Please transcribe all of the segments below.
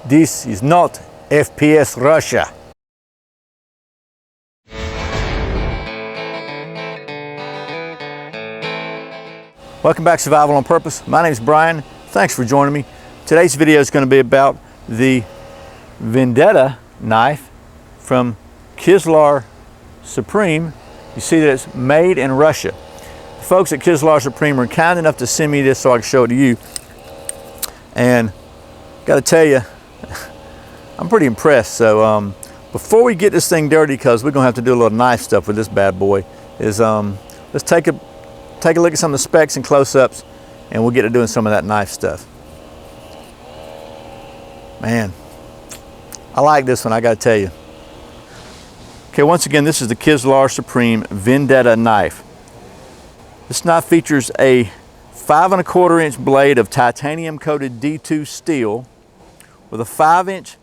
This is not FPS Russia. Welcome back to Survival on Purpose. My name is Brian. Thanks for joining me. Today's video is going to be about the Vendetta knife from Kizlyar Supreme. You see that it's made in Russia. The folks at Kizlyar Supreme were kind enough to send me this so I can show it to you. And got to tell you, I'm pretty impressed. So before we get this thing dirty, because we're gonna have to do a little knife stuff with this bad boy, is let's take a look at some of the specs and close-ups, and we'll get to doing some of that knife stuff. Man, I like this one, I gotta tell you. Okay, once again, this is the Kizlyar Supreme Vendetta knife. This knife features a 5 1/4 inch blade of titanium coated D2 steel with a 5 inch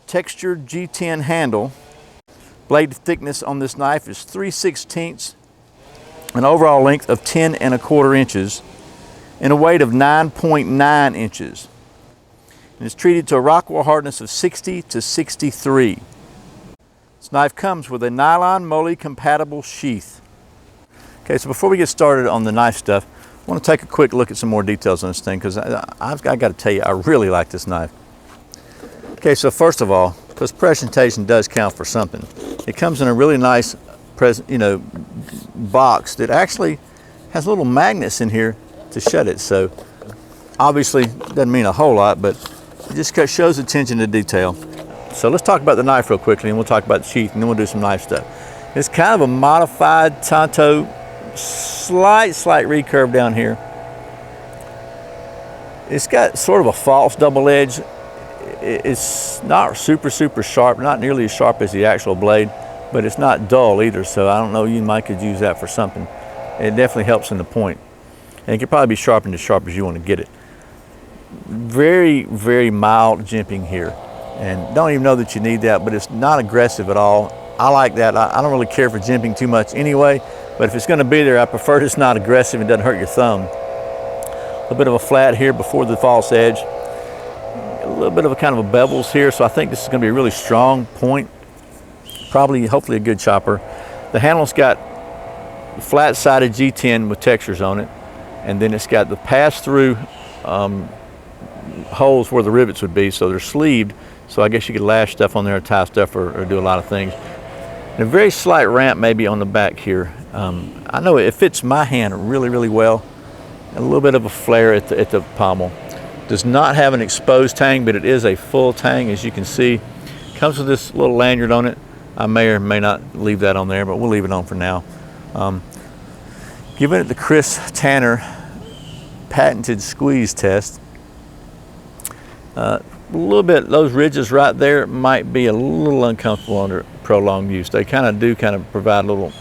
textured G10 handle. Blade thickness on this knife is 3/16, an overall length of 10 1/4 inches, and a weight of 9.9 inches. And it's treated to a rock-wool hardness of 60 to 63. This knife comes with a nylon moly compatible sheath. Okay, so before we get started on the knife stuff, I want to take a quick look at some more details on this thing, because I've got to tell you, I really like this knife. Okay, so first of all, because presentation does count for something, it comes in a really nice box that actually has little magnets in here to shut it. So obviously doesn't mean a whole lot, but it just shows attention to detail. So let's talk about the knife real quickly, and we'll talk about the sheath, and then we'll do some knife stuff. It's kind of a modified Tanto, slight recurve down here. It's got sort of a false double edge. It's not super sharp, not nearly as sharp as the actual blade, but it's not dull either, so I don't know, you might could use that for something. It definitely helps in the point. And it could probably be sharpened as sharp as you want to get it. Very mild jimping here. And don't even know that you need that, but it's not aggressive at all. I like that. I don't really care for jimping too much anyway, but if it's going to be there, I prefer it's not aggressive and doesn't hurt your thumb. A little bit of a flat here before the false edge. A little bit of a kind of a bevels here, so I think this is going to be a really strong point. Hopefully a good chopper. The handle's got flat-sided G10 with textures on it, and then it's got the pass-through holes where the rivets would be, so they're sleeved, so I guess you could lash stuff on there, or tie stuff, or do a lot of things. And a very slight ramp maybe on the back here. I know it fits my hand really well. A little bit of a flare at the pommel. Does not have an exposed tang, but it is a full tang, as you can see. Comes with this little lanyard on it. I may or may not leave that on there, but we'll leave it on for now. Giving it the Chris Tanner patented squeeze test. A little bit, those ridges right there might be a little uncomfortable under prolonged use. They kind of provide little,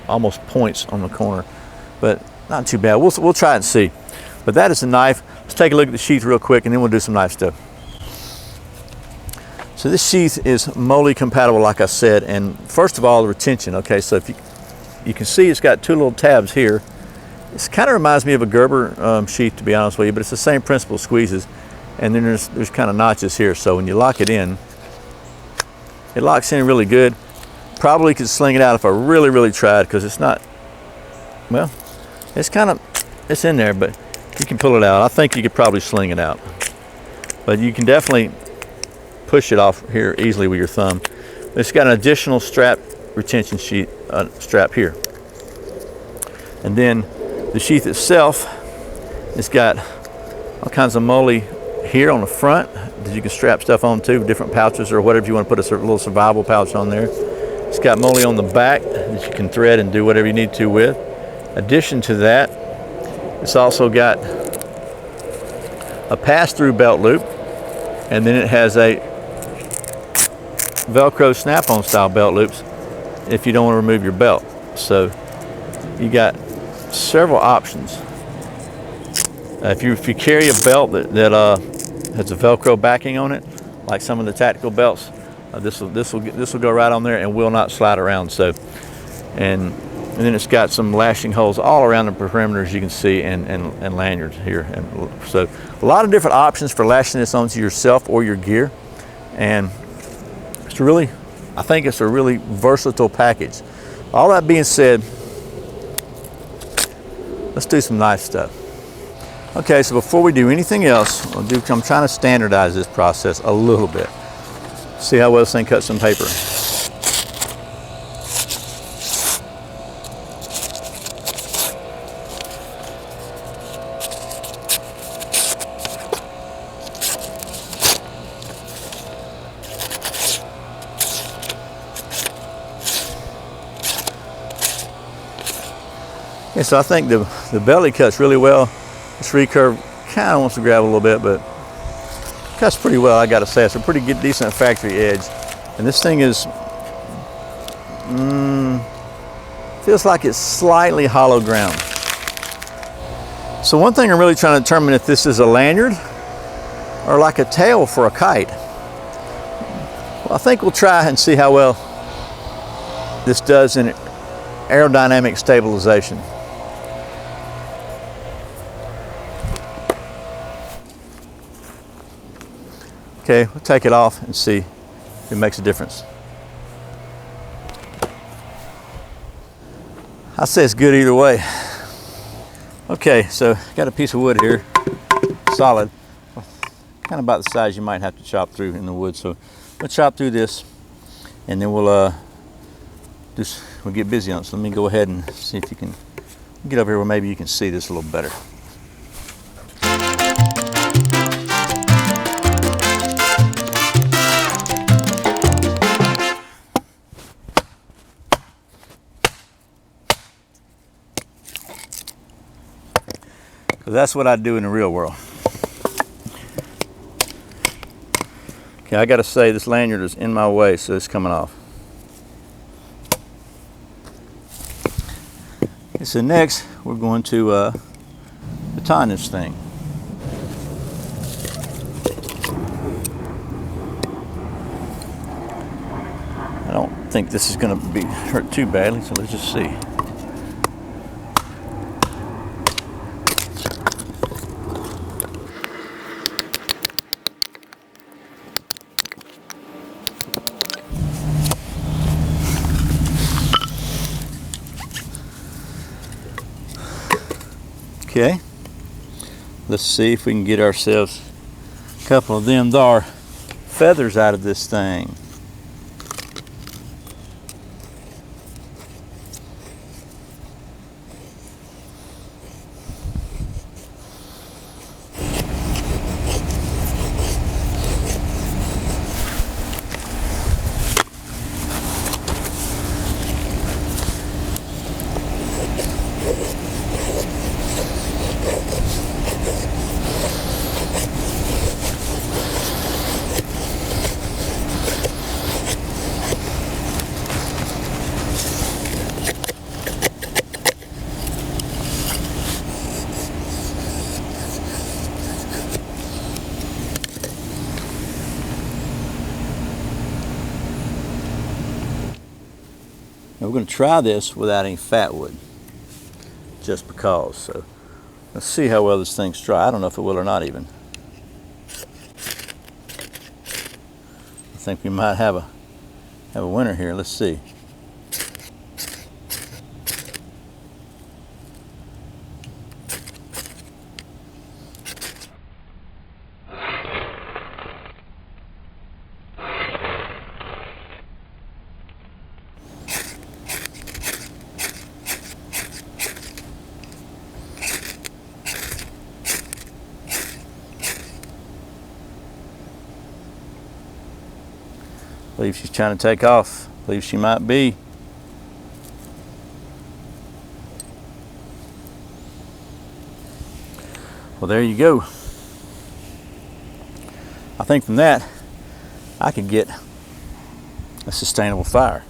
almost points on the corner, but not too bad. We'll try and see. But that is the knife. Let's take a look at the sheath real quick, and then we'll do some knife stuff. So this sheath is moly compatible, like I said, and first of all, the retention. Okay, so if you can see, it's got two little tabs here. This kind of reminds me of a Gerber sheath, to be honest with you, but it's the same principle of squeezes. And then there's kind of notches here, so when you lock it in, it locks in really good. Probably could sling it out if I really tried, because it's not, well, it's in there, but you can pull it out. I think you could probably sling it out, but you can definitely push it off here easily with your thumb. It's got an additional strap, retention strap here. And then the sheath itself, it's got all kinds of moly here on the front that you can strap stuff on to, different pouches or whatever you want to put a little survival pouch on there. It's got moly on the back that you can thread and do whatever you need to with. Addition to that, it's also got a pass-through belt loop, and then it has a Velcro snap-on style belt loops if you don't want to remove your belt. So you got several options. If you carry a belt that has a Velcro backing on it, like some of the tactical belts, this will go right on there and will not slide around. So, and And then it's got some lashing holes all around the perimeter, as you can see, and lanyards here. And so a lot of different options for lashing this onto yourself or your gear. And it's really, I think it's a really versatile package. All that being said, let's do some knife stuff. Okay, so before we do anything else, I'm trying to standardize this process a little bit. See how well this thing cuts some paper. Yeah, so I think the belly cuts really well. This recurve kind of wants to grab a little bit, but cuts pretty well, I gotta say. It's a pretty good, decent factory edge. And this thing is, feels like it's slightly hollow ground. So one thing I'm really trying to determine if this is a lanyard or like a tail for a kite. Well, I think we'll try and see how well this does in aerodynamic stabilization. Okay, we'll take it off and see if it makes a difference. I say it's good either way. Okay, so got a piece of wood here, solid, kind of about the size you might have to chop through in the wood. So we'll chop through this, and then we'll get busy on it. So let me go ahead and see if you can get over here where maybe you can see this a little better. That's what I do in the real world. Okay, I gotta say this lanyard is in my way, so it's coming off. Okay, so next we're going to baton this thing. I don't think this is gonna be hurt too badly, so let's just see. Okay, let's see if we can get ourselves a couple of them there feathers out of this thing. Now we're going to try this without any fat wood, just because. So let's see how well this thing's dry. I don't know if it will or not even. I think we might have a winner here. Let's see. I believe she's trying to take off. I believe she might be. Well, there you go. I think from that, I could get a sustainable fire.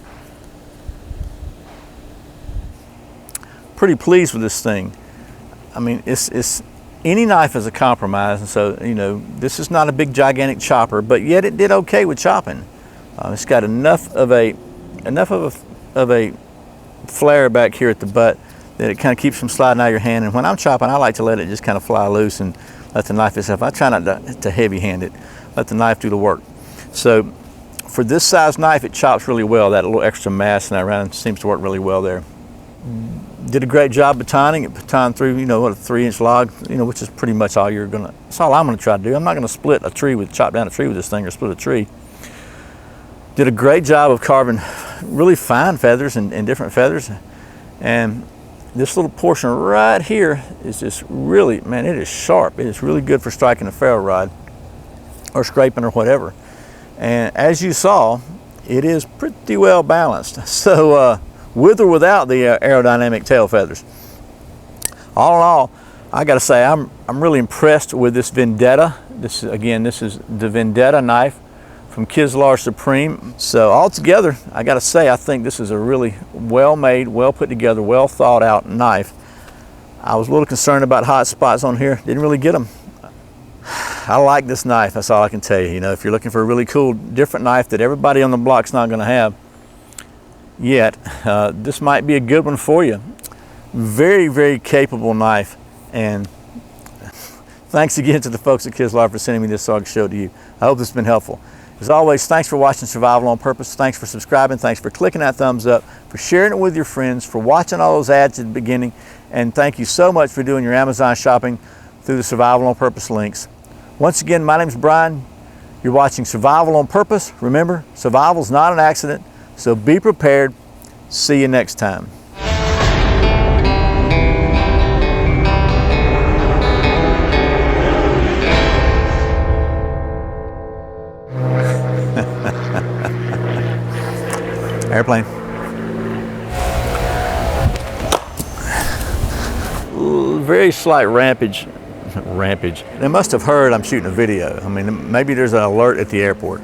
Pretty pleased with this thing. I mean, it's any knife is a compromise, and so, you know, this is not a big gigantic chopper, but yet it did okay with chopping. It's got enough of a flare back here at the butt that it kind of keeps from sliding out of your hand. And when I'm chopping, I like to let it just kind of fly loose and let the knife itself. I try not to heavy hand it, let the knife do the work. So for this size knife, it chops really well. That little extra mass in that round seems to work really well there. Did a great job batoning. It batoned through, you know, what, a 3-inch log, you know, which is pretty much all you're gonna, that's all I'm gonna try to do. I'm not gonna split a tree chop down a tree with this thing or split a tree. Did a great job of carving really fine feathers and different feathers. And this little portion right here is just really, man, it is sharp. It is really good for striking a ferro rod or scraping or whatever. And as you saw, it is pretty well balanced. So with or without the aerodynamic tail feathers. All in all, I gotta say, I'm really impressed with this Vendetta. This is the Vendetta knife from Kizlyar Supreme. So altogether, I gotta say, I think this is a really well-made, well put together, well thought out knife. I was a little concerned about hot spots on here. Didn't really get them. I like this knife, that's all I can tell you. You know, if you're looking for a really cool, different knife that everybody on the block's not gonna have yet, this might be a good one for you. Very, very capable knife. And thanks again to the folks at Kizlyar for sending me this so I can show it to you. I hope this has been helpful. As always, thanks for watching Survival on Purpose. Thanks for subscribing. Thanks for clicking that thumbs up, for sharing it with your friends, for watching all those ads at the beginning. And thank you so much for doing your Amazon shopping through the Survival on Purpose links. Once again, my name's Brian. You're watching Survival on Purpose. Remember, survival's not an accident, so be prepared. See you next time. Airplane. Very slight rampage. They must have heard I'm shooting a video. I mean, maybe there's an alert at the airport.